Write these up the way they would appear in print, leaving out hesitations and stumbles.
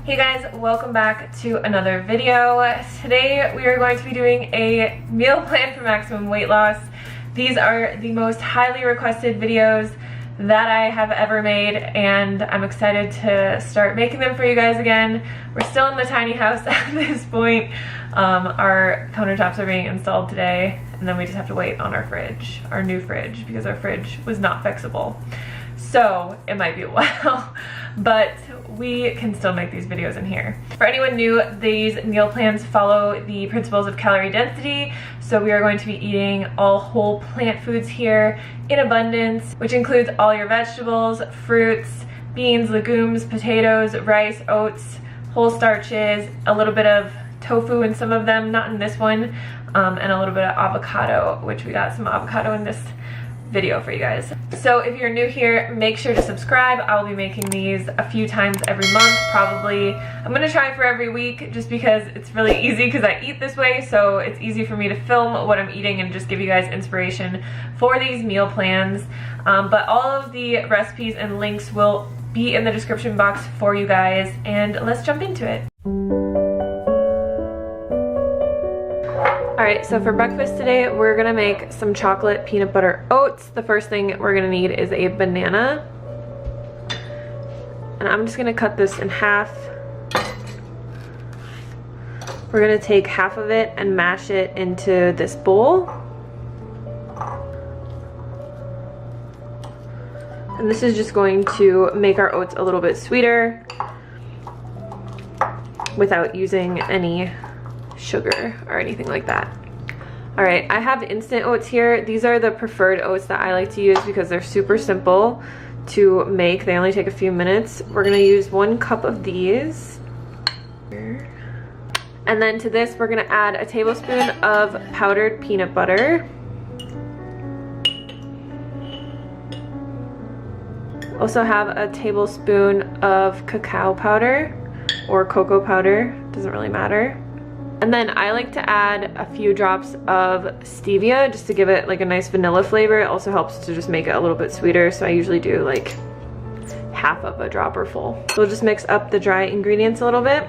Hey guys, welcome back to another video. Today we are going to be doing a meal plan for maximum weight loss. These are the most highly requested videos that I have ever made, and I'm excited to start making them for you guys again. We're still in the tiny house at this point. Our countertops are being installed today, and then we just have to wait on our new fridge, because our fridge was not fixable. So it might be a while, but we can still make these videos in here. For anyone new, these meal plans follow the principles of calorie density. So we are going to be eating all whole plant foods here in abundance, which includes all your vegetables, fruits, beans, legumes, potatoes, rice, oats, whole starches, a little bit of tofu in some of them, not in this one, and a little bit of avocado, which we got some avocado in this video for you guys. So if you're new here, make sure to subscribe. I'll be making these a few times every month, probably. I'm gonna try for every week just because it's really easy, because I eat this way, so it's easy for me to film what I'm eating and just give you guys inspiration for these meal plans. But all of the recipes and links will be in the description box for you guys, and let's jump into it. Alright, so for breakfast today, we're gonna make some chocolate peanut butter oats. The first thing we're gonna need is a banana. And I'm just gonna cut this in half. We're gonna take half of it and mash it into this bowl. And this is just going to make our oats a little bit sweeter without using any sugar or anything like that. Alright, I have instant oats here. These are the preferred oats that I like to use because they're super simple to make. They only take a few minutes. We're gonna use 1 cup of these. And then to this, we're gonna add a tablespoon of powdered peanut butter. Also have a tablespoon of cacao powder or cocoa powder, doesn't really matter. And then I like to add a few drops of stevia just to give it like a nice vanilla flavor. It also helps to just make it a little bit sweeter, so I usually do like half of a dropper full. So we'll just mix up the dry ingredients a little bit.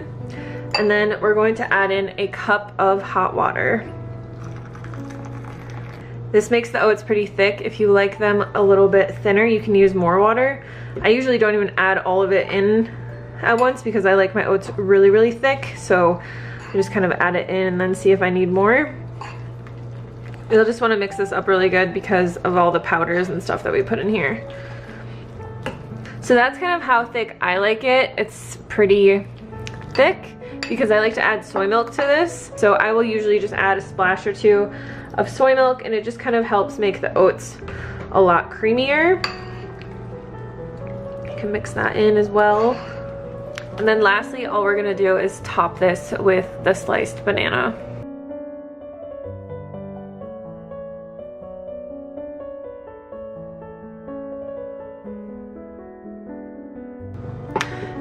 And then we're going to add in a cup of hot water. This makes the oats pretty thick. If you like them a little bit thinner, you can use more water. I usually don't even add all of it in at once because I like my oats really, really thick. So I just kind of add it in and then see if I need more. You'll just want to mix this up really good because of all the powders and stuff that we put in here. So that's kind of how thick I like it. It's pretty thick because I like to add soy milk to this. So I will usually just add a splash or two of soy milk, and it just kind of helps make the oats a lot creamier. You can mix that in as well. And then lastly, all we're gonna do is top this with the sliced banana.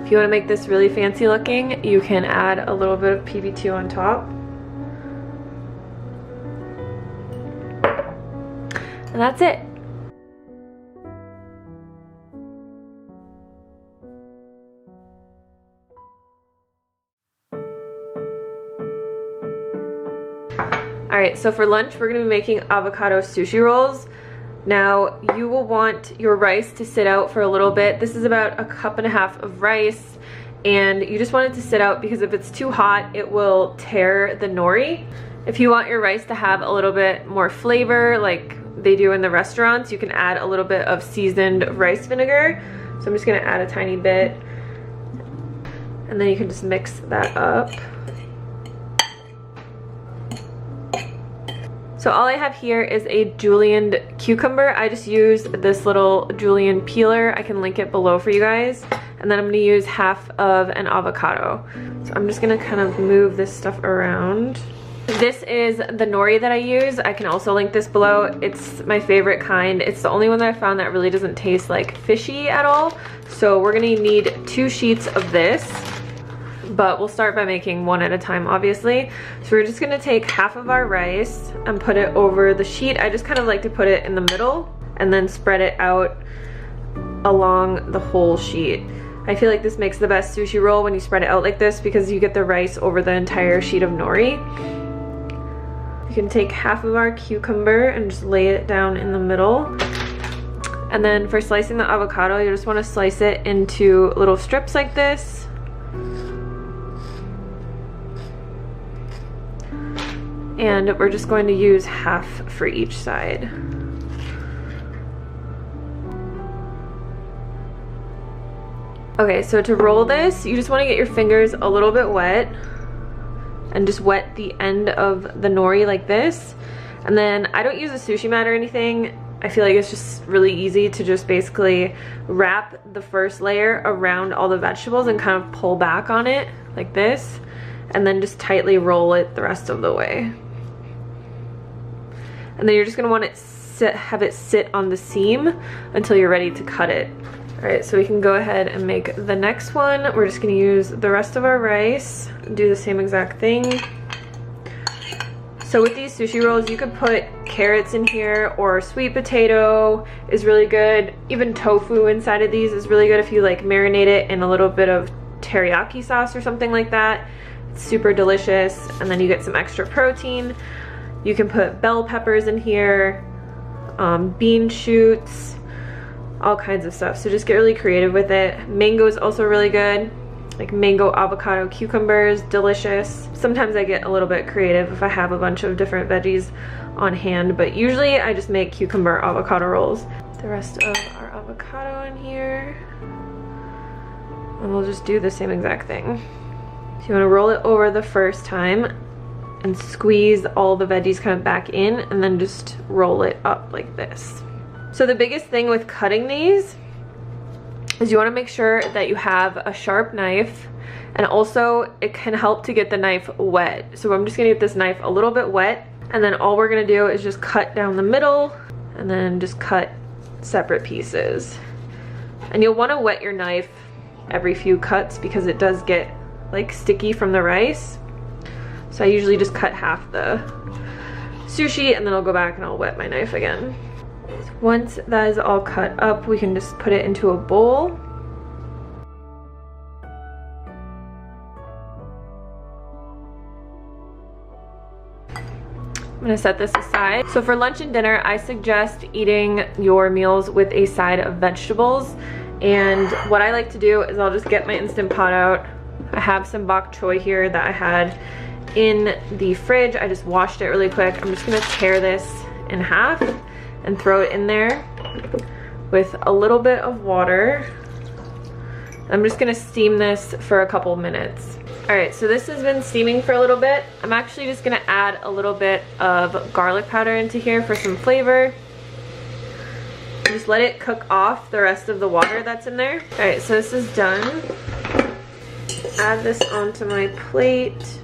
If you wanna make this really fancy looking, you can add a little bit of PB2 on top. And that's it. Alright, so for lunch we're going to be making avocado sushi rolls. Now you will want your rice to sit out for a little bit. This is about 1.5 cups of rice, and you just want it to sit out because if it's too hot it will tear the nori. If you want your rice to have a little bit more flavor like they do in the restaurants, you can add a little bit of seasoned rice vinegar. So I'm just going to add a tiny bit, and then you can just mix that up. So all I have here is a julienned cucumber. I just use this little julienne peeler. I can link it below for you guys. And then I'm gonna use half of an avocado. So I'm just gonna kind of move this stuff around. This is the nori that I use. I can also link this below. It's my favorite kind. It's the only one that I found that really doesn't taste like fishy at all. So we're gonna need 2 sheets of this. But we'll start by making one at a time, obviously. So we're just gonna take half of our rice and put it over the sheet. I just kind of like to put it in the middle and then spread it out along the whole sheet. I feel like this makes the best sushi roll when you spread it out like this because you get the rice over the entire sheet of nori. You can take half of our cucumber and just lay it down in the middle. And then for slicing the avocado, you just want to slice it into little strips like this. And we're just going to use half for each side. Okay, so to roll this, you just want to get your fingers a little bit wet and just wet the end of the nori like this. And then I don't use a sushi mat or anything. I feel like it's just really easy to just basically wrap the first layer around all the vegetables and kind of pull back on it like this, and then just tightly roll it the rest of the way. And then you're just gonna want it have it sit on the seam until you're ready to cut it. All right, so we can go ahead and make the next one. We're just gonna use the rest of our rice, do the same exact thing. So with these sushi rolls, you could put carrots in here, or sweet potato is really good. Even tofu inside of these is really good if you like marinate it in a little bit of teriyaki sauce or something like that. It's super delicious, and then you get some extra protein. You can put bell peppers in here, bean shoots, all kinds of stuff. So just get really creative with it. Mango is also really good, like mango, avocado, cucumbers, delicious. Sometimes I get a little bit creative if I have a bunch of different veggies on hand, but usually I just make cucumber avocado rolls. The rest of our avocado in here, and we'll just do the same exact thing. So you want to roll it over the first time and squeeze all the veggies kind of back in, and then just roll it up like this. So the biggest thing with cutting these is you want to make sure that you have a sharp knife, and also it can help to get the knife wet. So I'm just gonna get this knife a little bit wet, and then all we're gonna do is just cut down the middle and then just cut separate pieces. And you'll want to wet your knife every few cuts because it does get like sticky from the rice. So I usually just cut half the sushi and then I'll go back and I'll wet my knife again. Once that is all cut up, we can just put it into a bowl. I'm gonna set this aside. So for lunch and dinner, I suggest eating your meals with a side of vegetables. And what I like to do is I'll just get my Instant Pot out. I have some bok choy here that I had in the fridge. I just washed it really quick. I'm just gonna tear this in half and throw it in there with a little bit of water. I'm just gonna steam this for a couple minutes. All right, so this has been steaming for a little bit. I'm actually just gonna add a little bit of garlic powder into here for some flavor. Just let it cook off the rest of the water that's in there. All right, so this is done. Add this onto my plate.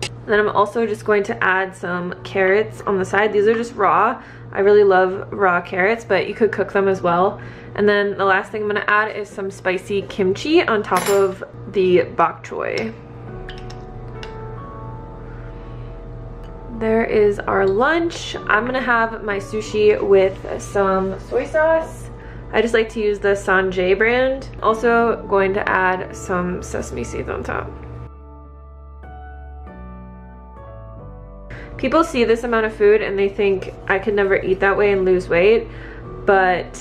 And then I'm also just going to add some carrots on the side. These are just raw. I really love raw carrots, but you could cook them as well. And then the last thing I'm gonna add is some spicy kimchi on top of the bok choy. There is our lunch. I'm gonna have my sushi with some soy sauce. I just like to use the Sanjay brand. Also going to add some sesame seeds on top. People see this amount of food and they think I could never eat that way and lose weight, but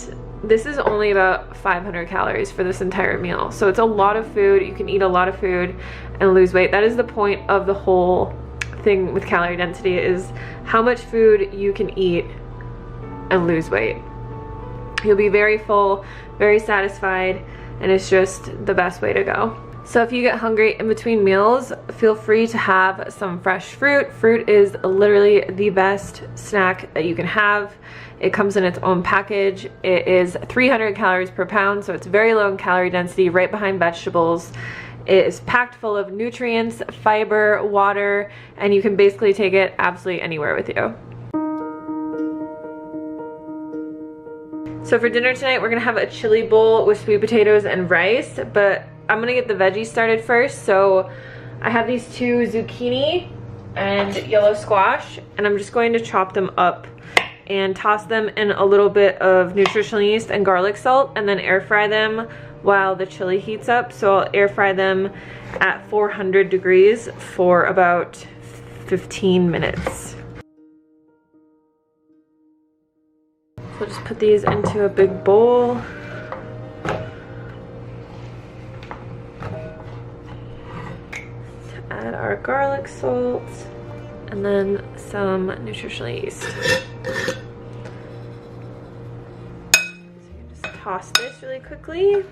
this is only about 500 calories for this entire meal. So it's a lot of food. You can eat a lot of food and lose weight. That is the point of the whole thing with calorie density, is how much food you can eat and lose weight. You'll be very full, very satisfied, and it's just the best way to go. So if you get hungry in between meals, feel free to have some fresh fruit. Fruit is literally the best snack that you can have. It comes in its own package. It is 300 calories per pound, so it's very low in calorie density, right behind vegetables. It is packed full of nutrients, fiber, water, and you can basically take it absolutely anywhere with you. So for dinner tonight, we're gonna have a chili bowl with sweet potatoes and rice, but I'm gonna get the veggies started first. So I have these two zucchini and yellow squash, and I'm just going to chop them up and toss them in a little bit of nutritional yeast and garlic salt, and then air fry them while the chili heats up. So I'll air fry them at 400 degrees for about 15 minutes. So just put these into a big bowl. Add our garlic salt and then some nutritional yeast. So you just toss this really quickly.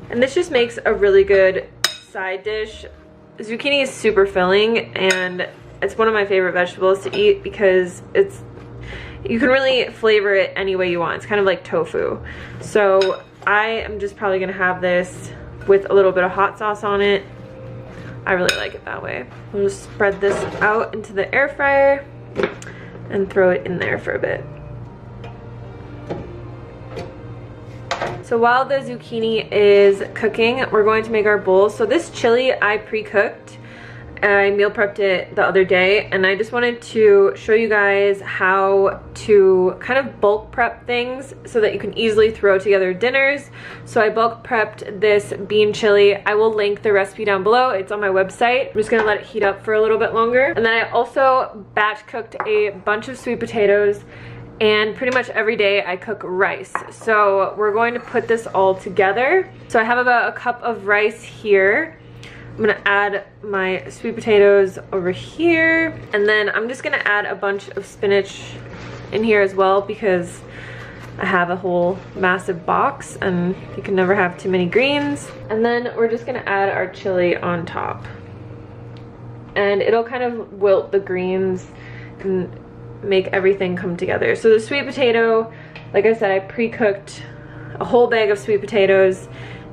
And this just makes a really good side dish. Zucchini is super filling, and it's one of my favorite vegetables to eat because you can really flavor it any way you want. It's kind of like tofu. So I am just probably gonna have this with a little bit of hot sauce on it. I really like it that way. We'll just spread this out into the air fryer and throw it in there for a bit. So while the zucchini is cooking, we're going to make our bowls. So this chili I pre-cooked. I meal prepped it the other day, and I just wanted to show you guys how to kind of bulk prep things so that you can easily throw together dinners. So I bulk prepped this bean chili. I will link the recipe down below. It's on my website. I'm just gonna let it heat up for a little bit longer. And then I also batch cooked a bunch of sweet potatoes, and pretty much every day I cook rice. So we're going to put this all together. So I have about a cup of rice here. I'm gonna add my sweet potatoes over here, and then I'm just gonna add a bunch of spinach in here as well because I have a whole massive box and you can never have too many greens. And then we're just gonna add our chili on top, and it'll kind of wilt the greens and make everything come together. So the sweet potato, like I said, I pre-cooked a whole bag of sweet potatoes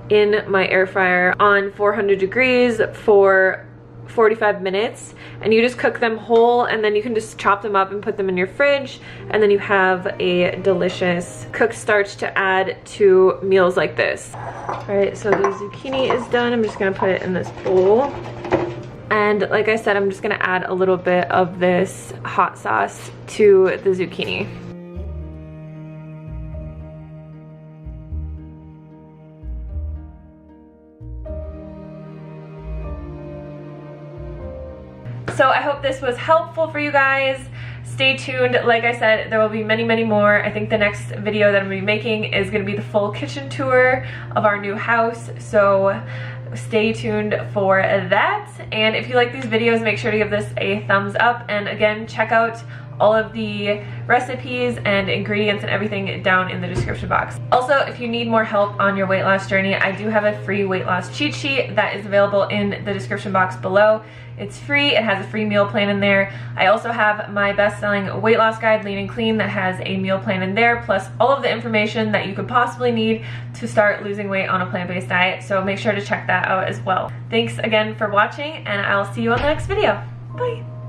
in my air fryer on 400 degrees for 45 minutes, and you just cook them whole, and then you can just chop them up and put them in your fridge, and then you have a delicious cooked starch to add to meals like this. All right, so the zucchini is done. I'm just gonna put it in this bowl, and like I said, I'm just gonna add a little bit of this hot sauce to the zucchini. So I hope this was helpful for you guys. Stay tuned. Like I said, there will be many, many more. I think the next video that I'm gonna be making is gonna be the full kitchen tour of our new house. So stay tuned for that. And if you like these videos, make sure to give this a thumbs up. And again, check out all of the recipes and ingredients and everything down in the description box. Also, if you need more help on your weight loss journey, I do have a free weight loss cheat sheet that is available in the description box below. It's free, it has a free meal plan in there. I also have my best-selling weight loss guide, Lean and Clean, that has a meal plan in there, plus all of the information that you could possibly need to start losing weight on a plant-based diet. So make sure to check that out as well. Thanks again for watching, and I'll see you on the next video. Bye.